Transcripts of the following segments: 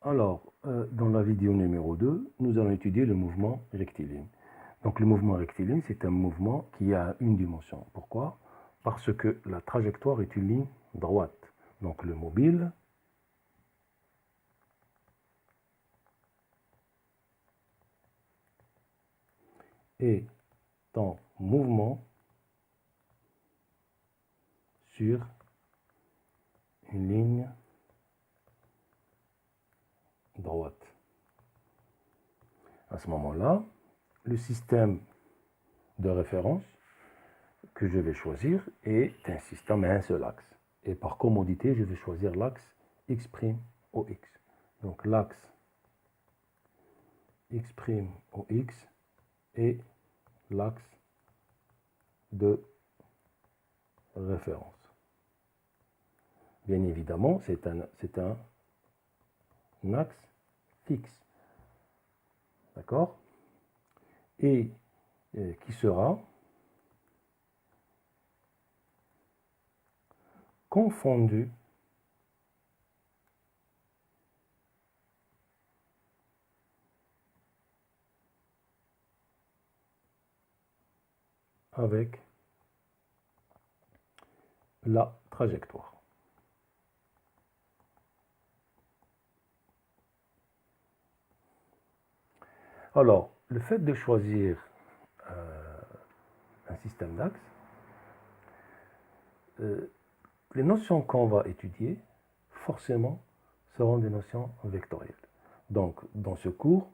Alors, dans la vidéo numéro 2, nous allons étudier le mouvement rectiligne. Donc le mouvement rectiligne, c'est un mouvement qui a une dimension. Pourquoi? Parce que la trajectoire est une ligne droite. Donc le mobile est en mouvement sur une ligne droite. À ce moment-là, le système de référence que je vais choisir est un système à un seul axe. Et par commodité, je vais choisir l'axe X'(OX). Donc l'axe X'(OX) est l'axe de référence. Bien évidemment, c'est un axe fixe. D'accord? Et qui sera confondu avec la trajectoire. Alors, le fait de choisir un système d'axes, les notions qu'on va étudier, forcément, seront des notions vectorielles. Donc, dans ce cours,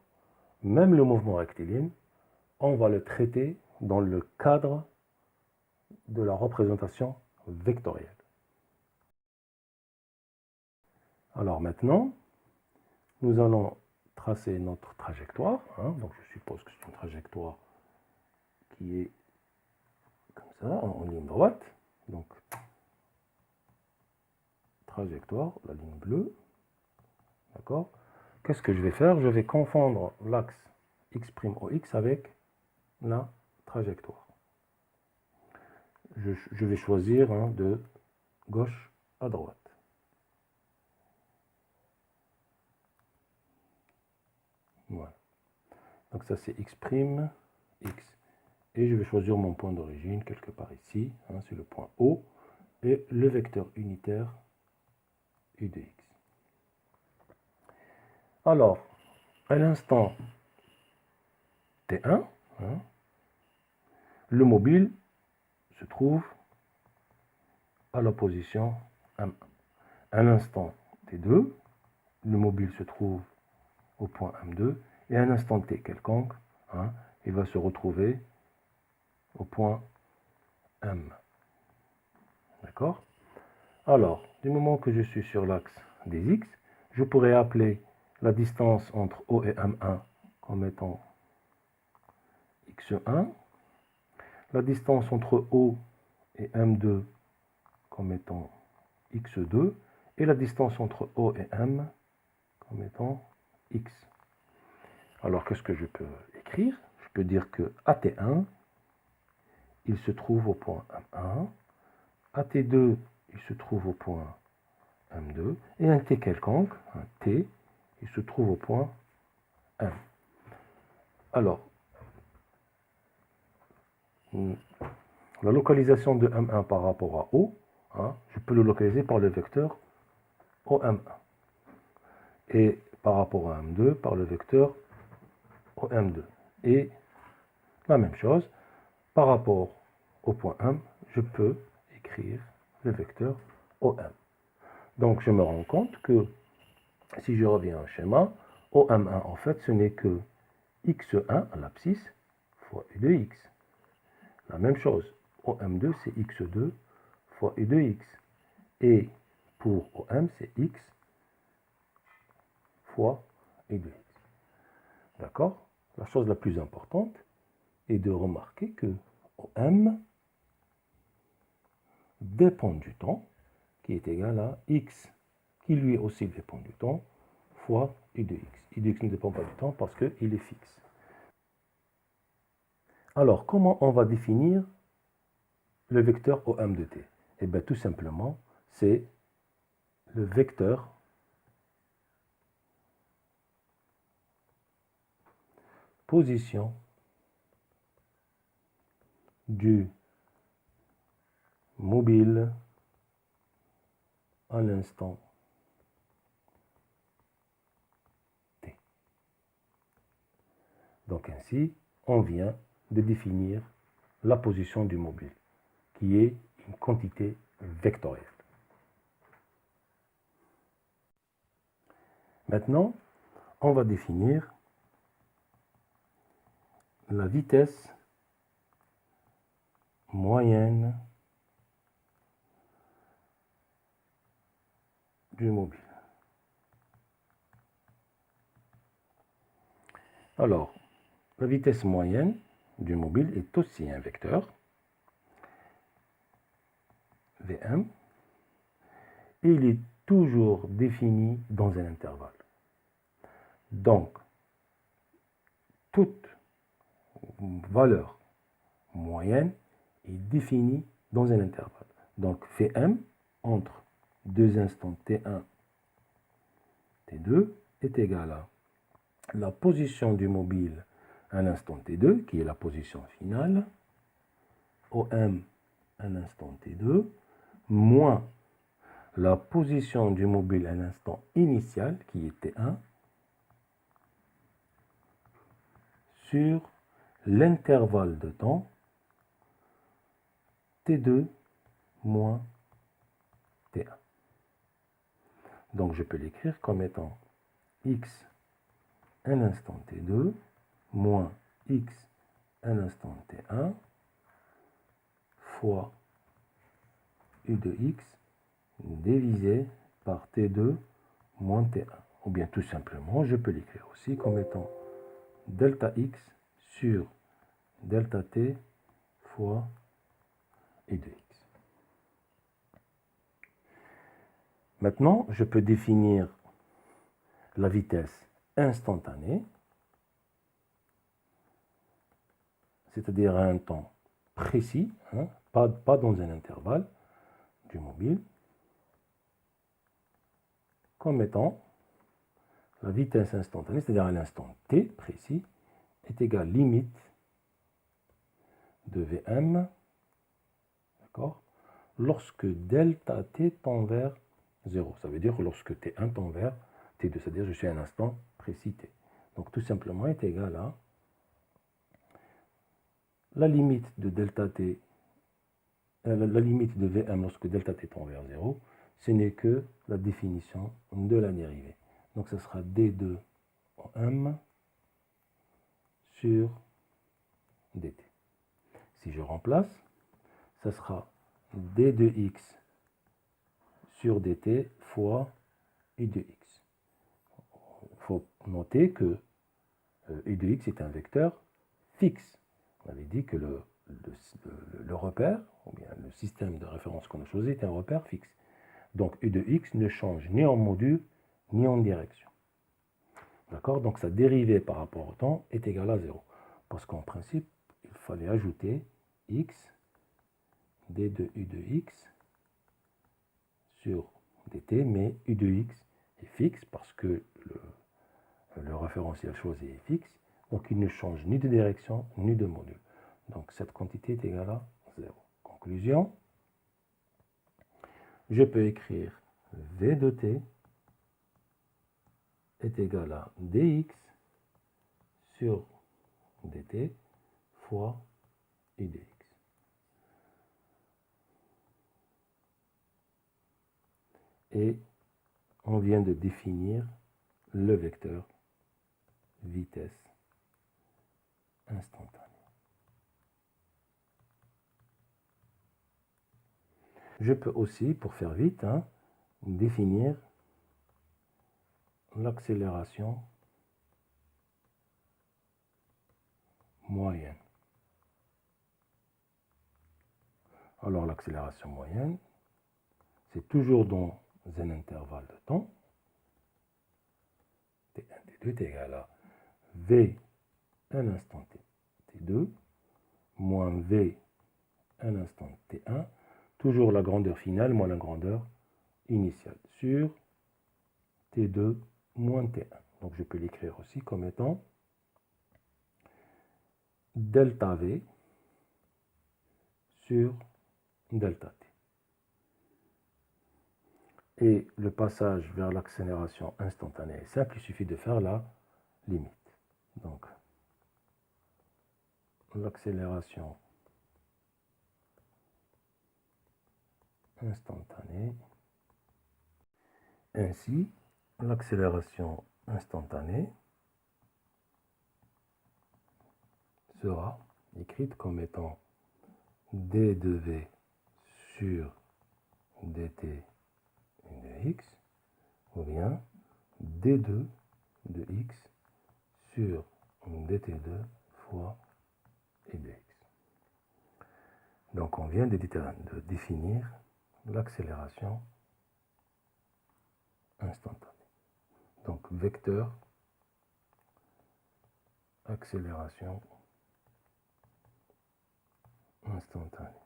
même le mouvement rectiligne, on va le traiter dans le cadre de la représentation vectorielle. Alors maintenant, nous allons tracer notre trajectoire. Donc je suppose que c'est une trajectoire qui est comme ça, en ligne droite. Donc, trajectoire, la ligne bleue. D'accord? Qu'est-ce que je vais faire? Je vais confondre l'axe X'(OX) avec la trajectoire. Je vais choisir de gauche à droite. Voilà. Donc ça c'est X', X. Et je vais choisir mon point d'origine quelque part ici. C'est le point O. Et le vecteur unitaire U de X. Alors, à l'instant T1, le mobile se trouve à la position M1. À l'instant T2, le mobile se trouve au point M2. Et à un instant T quelconque, il va se retrouver au point M. D'accord? Alors, du moment que je suis sur l'axe des X, je pourrais appeler la distance entre O et M1 comme étant X1, la distance entre O et M2 comme étant X2, et la distance entre O et M comme étant X. Alors, qu'est-ce que je peux écrire? Je peux dire que AT1, il se trouve au point M1, AT2, il se trouve au point M2, et un T quelconque, un T, il se trouve au point M. Alors, la localisation de M1 par rapport à O, je peux le localiser par le vecteur OM1. Et par rapport à M2, par le vecteur OM2. Et la même chose, par rapport au point M, je peux écrire le vecteur OM. Donc je me rends compte que, si je reviens au schéma, OM1, en fait, ce n'est que X1 à l'abscisse fois U de X. La même chose, OM2, c'est X2 fois U de X. Et pour OM, c'est X fois U de X. D'accord? La chose la plus importante est de remarquer que OM dépend du temps, qui est égal à X, qui lui aussi dépend du temps, fois U de X. U de X ne dépend pas du temps parce qu'il est fixe. Alors, comment on va définir le vecteur OM de t? Eh bien, tout simplement, c'est le vecteur position du mobile à l'instant t. Donc ainsi, on vient de définir la position du mobile, qui est une quantité vectorielle. Maintenant, on va définir la vitesse moyenne du mobile. Alors, la vitesse moyenne du mobile est aussi un vecteur, Vm, et il est toujours défini dans un intervalle. Donc, toute valeur moyenne est définie dans un intervalle. Donc, Vm entre deux instants t1, t2 est égal à la position du mobile à l'instant t2, qui est la position finale, OM à l'instant t2, moins la position du mobile à l'instant initial, qui est t1, sur l'intervalle de temps t2 moins t1. Donc je peux l'écrire comme étant x à l'instant t2 moins x à l'instant t1 fois u de x divisé par t2 moins t1. Ou bien tout simplement, je peux l'écrire aussi comme étant delta x sur delta t fois u de x. Maintenant, je peux définir la vitesse instantanée, c'est-à-dire à un temps précis, hein, pas dans un intervalle du mobile, comme étant la vitesse instantanée, c'est-à-dire à l'instant t précis, est égale limite de Vm, d'accord, lorsque delta t tend vers 0. Ça veut dire lorsque t1 tend vers t2, c'est-à-dire je suis à un instant précis t. Donc tout simplement est égal à la limite de delta t, la limite de Vm lorsque delta t tend vers 0, ce n'est que la définition de la dérivée. Donc ce sera d2 en m sur dt. Si je remplace, ça sera d de x sur dt fois u de x. Il faut noter que u de x est un vecteur fixe. On avait dit que le repère, ou bien le système de référence qu'on a choisi, est un repère fixe. Donc u de x ne change ni en module, ni en direction. D'accord? Donc sa dérivée par rapport au temps est égale à 0. Parce qu'en principe, il fallait ajouter x d de u de x sur dt, mais u de x est fixe parce que le référentiel choisi est fixe. Donc il ne change ni de direction, ni de module. Donc cette quantité est égale à 0. Conclusion, je peux écrire v de t est égal à dx sur dt fois u de x. Et on vient de définir le vecteur vitesse instantanée. Je peux aussi, pour faire vite, définir l'accélération moyenne. Alors l'accélération moyenne, c'est toujours dans un intervalle de temps. T1, T2 est égal à V à l'instant T2 moins V à l'instant T1, toujours la grandeur finale moins la grandeur initiale, sur T2 moins T1. Donc je peux l'écrire aussi comme étant delta V sur delta T. Et le passage vers l'accélération instantanée est simple, il suffit de faire la limite. Donc, l'accélération instantanée. Ainsi, l'accélération instantanée sera écrite comme étant d de v sur dt de x, ou bien d2 de x sur dt2 fois e de x. Donc on vient de définir l'accélération instantanée. Donc vecteur accélération instantanée.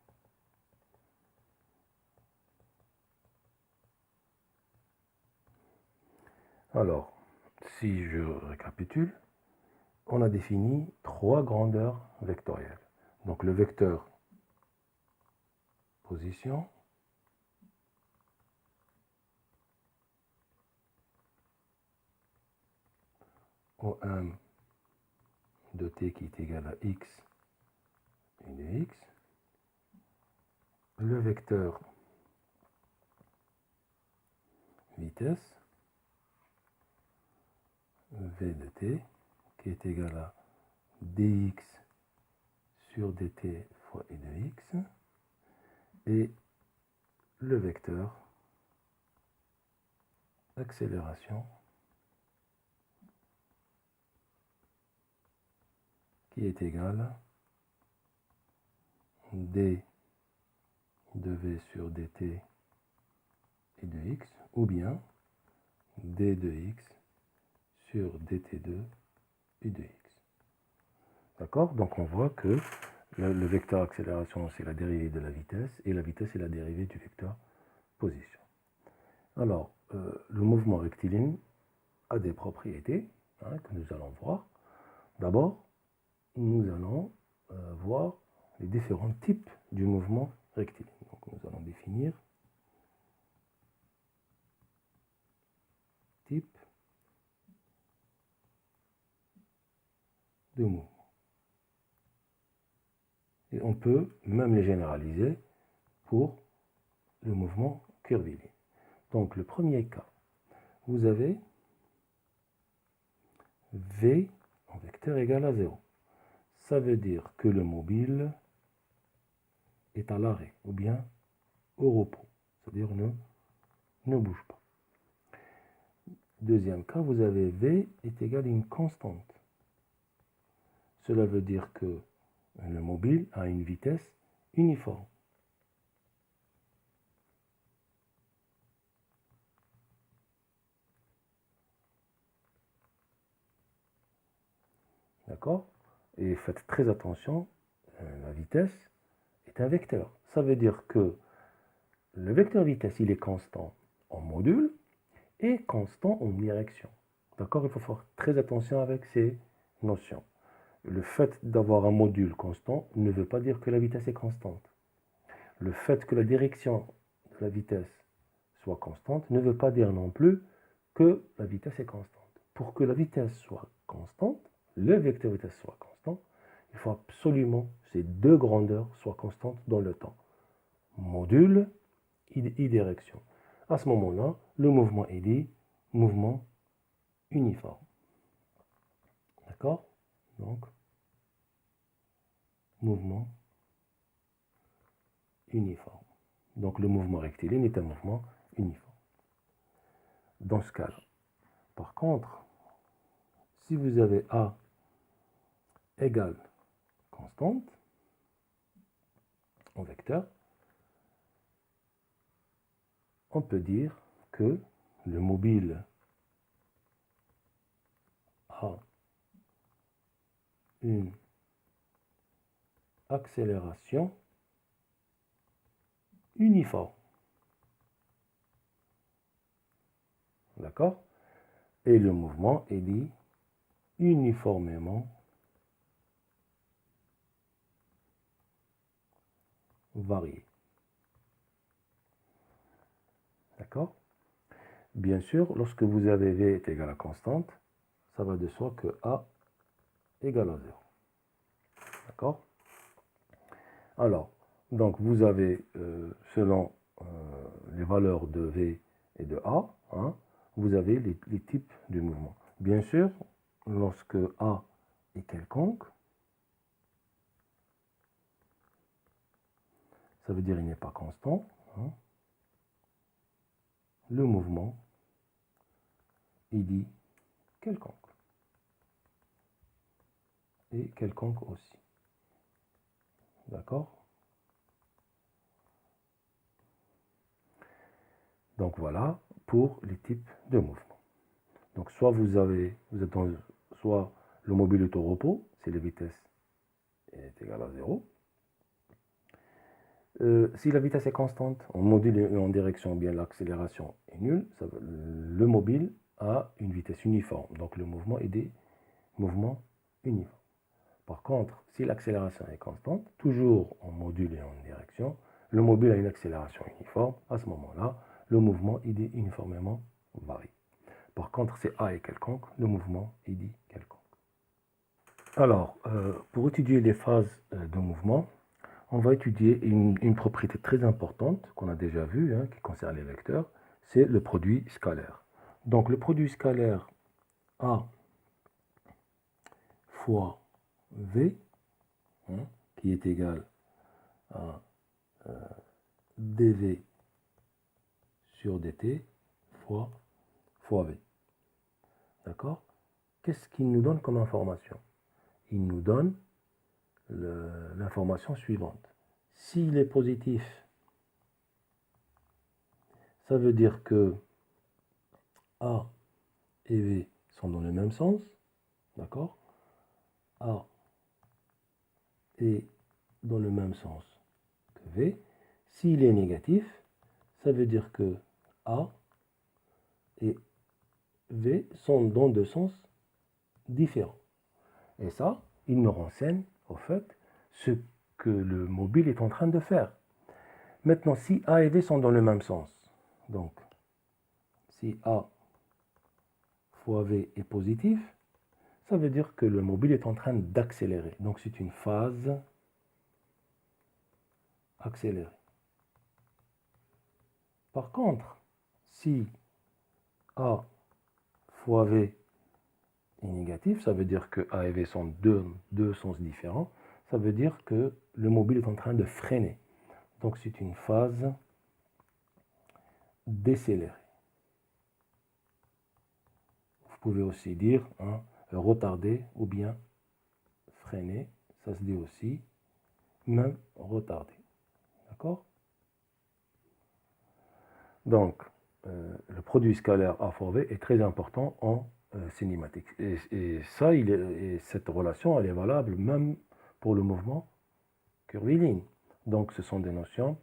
Alors, si je récapitule, on a défini 3 grandeurs vectorielles. Donc le vecteur position, OM de t qui est égal à x et de x, le vecteur vitesse, v de t, qui est égal à dx sur dt fois e de x, et le vecteur accélération qui est égal à d de v sur dt et de x, ou bien d de x sur dt2 et de x. D'accord? Donc on voit que le vecteur accélération, c'est la dérivée de la vitesse, et la vitesse est la dérivée du vecteur position. Alors, le mouvement rectiligne a des propriétés que nous allons voir. D'abord, nous allons voir les différents types du mouvement rectiligne. Donc nous allons définir type de mouvement. Et on peut même les généraliser pour le mouvement curviligne. Donc le premier cas, vous avez V en vecteur égal à 0. Ça veut dire que le mobile est à l'arrêt ou bien au repos, c'est-à-dire ne bouge pas. Deuxième cas, vous avez V est égal à une constante. Cela veut dire que le mobile a une vitesse uniforme. D'accord? Et faites très attention, la vitesse est un vecteur. Ça veut dire que le vecteur vitesse, il est constant en module et constant en direction. D'accord? Il faut faire très attention avec ces notions. Le fait d'avoir un module constant ne veut pas dire que la vitesse est constante. Le fait que la direction de la vitesse soit constante ne veut pas dire non plus que la vitesse est constante. Pour que la vitesse soit constante, le vecteur vitesse soit constant, il faut absolument que ces deux grandeurs soient constantes dans le temps. Module et direction. À ce moment-là, le mouvement est dit mouvement uniforme. D'accord? Donc, mouvement uniforme. Donc le mouvement rectiligne est un mouvement uniforme. Dans ce cas-là. Par contre, si vous avez A égale constante en vecteur, on peut dire que le mobile a une accélération uniforme. D'accord? Et le mouvement est dit uniformément varier. D'accord? Bien sûr, lorsque vous avez V est égal à constante, ça va de soi que A égale à 0. D'accord? Alors, donc vous avez, selon les valeurs de V et de A, hein, vous avez les types du mouvement. Bien sûr, lorsque A est quelconque, ça veut dire qu'il n'est pas constant, hein, le mouvement, il dit quelconque. Et quelconque aussi. D'accord? Donc voilà pour les types de mouvements. Donc soit soit le mobile est au repos, si la vitesse est égale à 0. Si la vitesse est constante, en module et en direction, bien l'accélération est nulle, le mobile a une vitesse uniforme. Donc le mouvement est des mouvements uniformes. Par contre, si l'accélération est constante, toujours en module et en direction, le mobile a une accélération uniforme. À ce moment-là, le mouvement est dit uniformément varie. Par contre, si A est quelconque, le mouvement est dit quelconque. Alors, pour étudier les phases de mouvement, on va étudier une propriété très importante qu'on a déjà vue, hein, qui concerne les vecteurs, c'est le produit scalaire. Donc le produit scalaire A fois V, hein, qui est égal à dV sur dt fois V. D'accord? Qu'est-ce qu'il nous donne comme information? Il nous donne l'information suivante. S'il est positif, ça veut dire que A et V sont dans le même sens. D'accord? A est dans le même sens que V. S'il est négatif, ça veut dire que A et V sont dans deux sens différents. Et ça, il nous renseigne au fait ce que le mobile est en train de faire. Maintenant, si A et V sont dans le même sens, donc si A fois V est positif, ça veut dire que le mobile est en train d'accélérer. Donc c'est une phase accélérée. Par contre, si A fois V est négatif, ça veut dire que A et V sont deux sens différents. Ça veut dire que le mobile est en train de freiner. Donc c'est une phase décélérée. Vous pouvez aussi dire retardé ou bien freiner. Ça se dit aussi, même retardé. D'accord? Donc, le produit scalaire A fois V est très important en cinématique. Et cette relation, elle est valable même pour le mouvement curviligne. Donc, ce sont des notions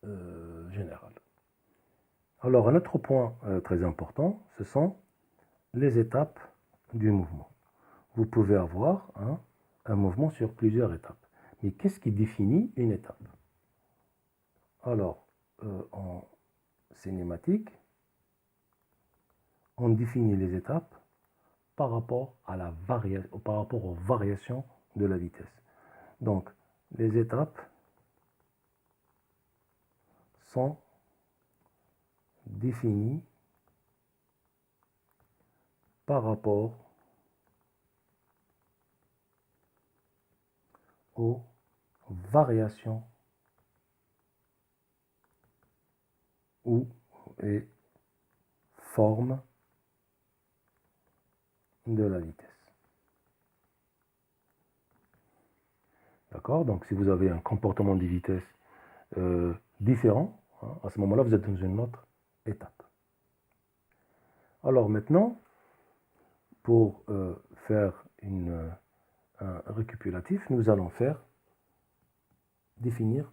générales. Alors, un autre point très important, ce sont les étapes du mouvement. Vous pouvez avoir un mouvement sur plusieurs étapes. Mais qu'est-ce qui définit une étape? Alors, en cinématique, on définit les étapes par rapport aux variations de la vitesse. Donc, les étapes sont définies par rapport aux variations et formes de la vitesse. D'accord? Donc, si vous avez un comportement de vitesse différent, à ce moment-là, vous êtes dans une autre étape. Alors maintenant, pour faire un récapitulatif, nous allons définir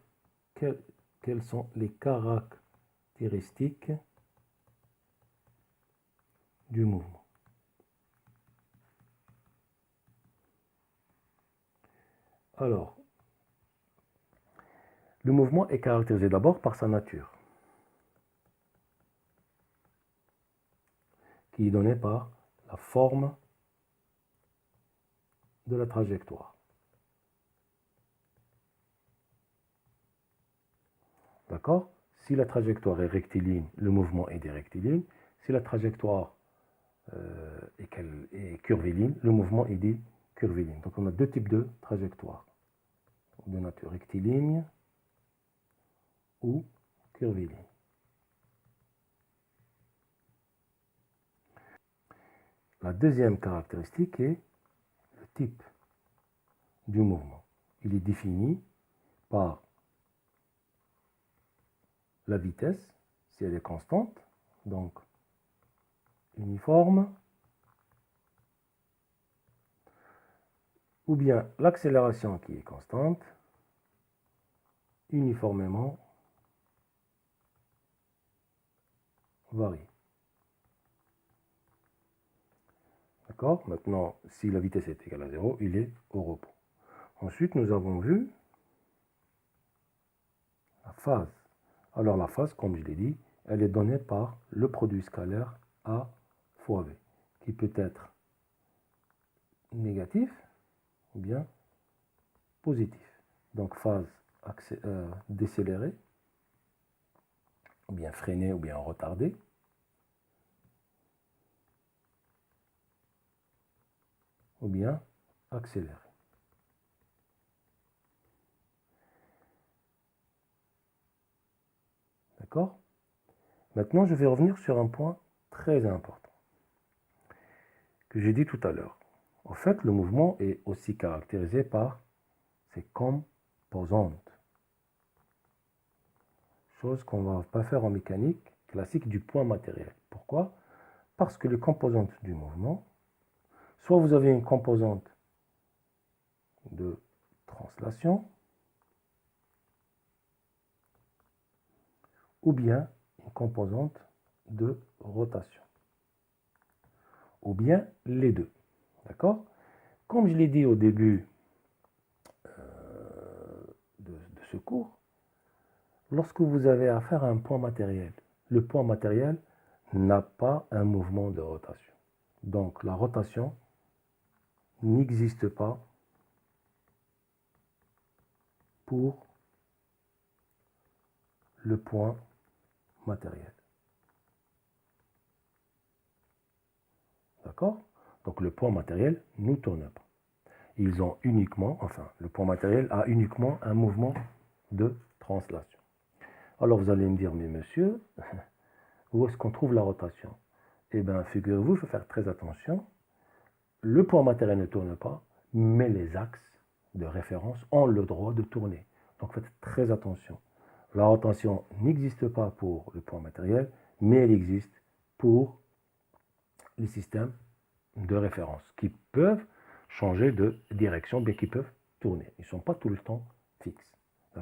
quelles sont les caractéristiques du mouvement. Alors, Le mouvement est caractérisé d'abord par sa nature, qui est donnée par la forme de la trajectoire. D'accord? Si la trajectoire est rectiligne, le mouvement est des rectilignes. Si la trajectoire est curviligne, le mouvement est des curvilignes. Donc on a deux types de trajectoires, de nature rectiligne ou curviligne. La deuxième caractéristique est le type du mouvement. Il est défini par la vitesse, si elle est constante, donc uniforme, ou bien l'accélération qui est constante, uniformément varie. D'accord? Maintenant, si la vitesse est égale à 0, il est au repos. Ensuite, nous avons vu la phase. Alors la phase, comme je l'ai dit, elle est donnée par le produit scalaire A fois V, qui peut être négatif ou bien positif. Donc phase décélérée, ou bien freinée, ou bien retardée. Ou bien accélérée. D'accord? Maintenant, je vais revenir sur un point très important que j'ai dit tout à l'heure. En fait, le mouvement est aussi caractérisé par ses composantes. Chose qu'on ne va pas faire en mécanique classique du point matériel. Pourquoi? Parce que les composantes du mouvement, soit vous avez une composante de translation, ou bien une composante de rotation. Ou bien les deux. D'accord? Comme je l'ai dit au début de ce cours, lorsque vous avez affaire à un point matériel, le point matériel n'a pas un mouvement de rotation. Donc la rotation n'existe pas pour le point matériel. D'accord? Donc le point matériel ne tourne pas. Ils ont uniquement, enfin, le point matériel a uniquement un mouvement de translation. Alors vous allez me dire, mais monsieur, où est-ce qu'on trouve la rotation? Eh bien, figurez-vous, il faut faire très attention. Le point matériel ne tourne pas, mais les axes de référence ont le droit de tourner. Donc faites très attention. La rotation n'existe pas pour le point matériel, mais elle existe pour les systèmes de référence qui peuvent changer de direction, mais qui peuvent tourner. Ils ne sont pas tout le temps fixes.